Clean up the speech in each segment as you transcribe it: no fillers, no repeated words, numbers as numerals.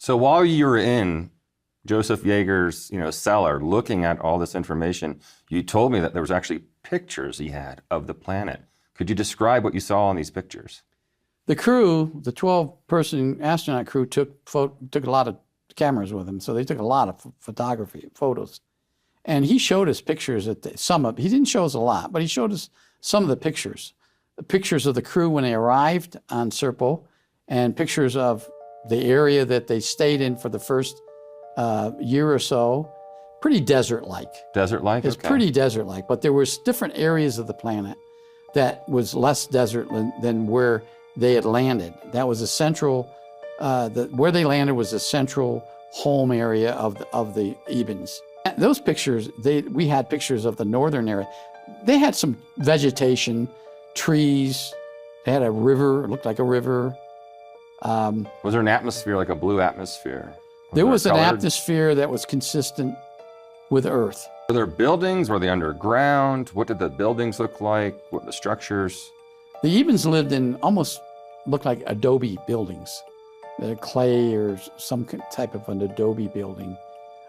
So while you were in Joseph Yeager's, cellar, looking at all this information, you told me that there was actually pictures he had of the planet. Could you describe what you saw on these pictures? The crew, the 12-person astronaut crew, took a lot of cameras with them, so they took a lot of photos. And he showed us pictures he didn't show us a lot, but he showed us some of the pictures of the crew when they arrived on Serpo, and pictures of the area that they stayed in for the first year or so. Pretty desert-like. Desert-like? It's pretty desert-like, but there was different areas of the planet that was less desert than where they had landed. That was a central, where they landed was a central home area of the Ebens. Those pictures, we had pictures of the northern area. They had some vegetation, trees. They had a river, it looked like a river. Was there an atmosphere, like a blue atmosphere? There was an atmosphere that was consistent with Earth. Were there buildings? Were they underground? What did the buildings look like? What were the structures? The Ebens lived in almost looked like adobe buildings, clay or some type of an adobe building.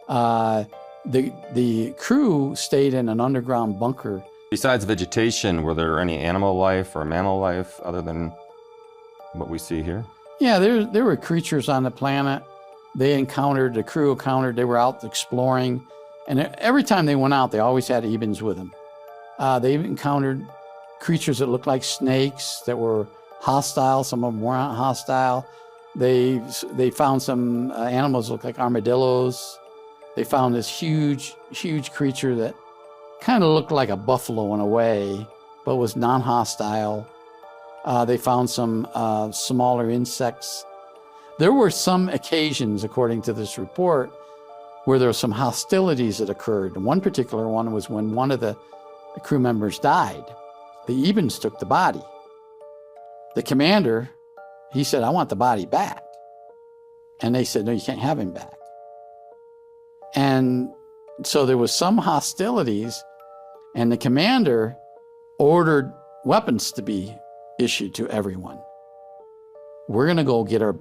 The crew stayed in an underground bunker. Besides vegetation, were there any animal life or mammal life other than what we see here? Yeah, there were creatures on the planet. The crew encountered, they were out exploring. And every time they went out, they always had Ebens with them. They encountered creatures that looked like snakes that were hostile. Some of them weren't hostile. They found some animals that looked like armadillos. They found this huge creature that kind of looked like a buffalo in a way, but was non-hostile. They found some smaller insects. There were some occasions, according to this report, where there were some hostilities that occurred. And one particular one was when one of the crew members died. The Ebens took the body. The commander, he said, "I want the body back." And they said, "No, you can't have him back." And so there was some hostilities, and the commander ordered weapons to be issued to everyone. We're gonna go get her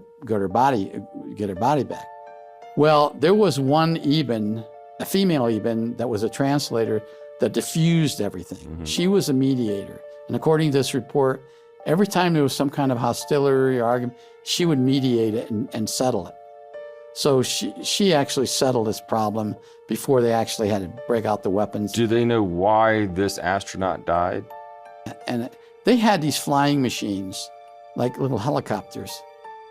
body back. Well, there was one Eben, a female Eben, that was a translator that diffused everything. Mm-hmm. She was a mediator. And according to this report, every time there was some kind of hostility or argument, she would mediate it and settle it. So she actually settled this problem before they actually had to break out the weapons. Do they know why this astronaut died? And they had these flying machines, like little helicopters,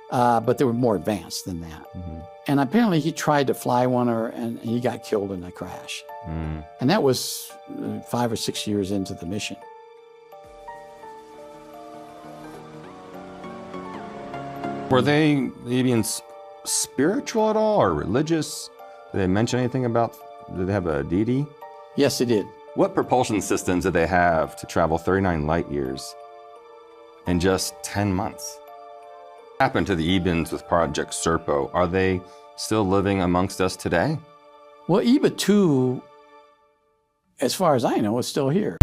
but they were more advanced than that. Mm-hmm. And apparently he tried to fly one and he got killed in a crash. Mm. And that was 5 or 6 years into the mission. Were the Ebians spiritual at all or religious? Did they mention anything about, did they have a deity? Yes, they did. What propulsion systems did they have to travel 39 light years in just 10 months? What happened to the Ebens with Project Serpo? Are they still living amongst us today? Well, EBA 2, as far as I know, is still here.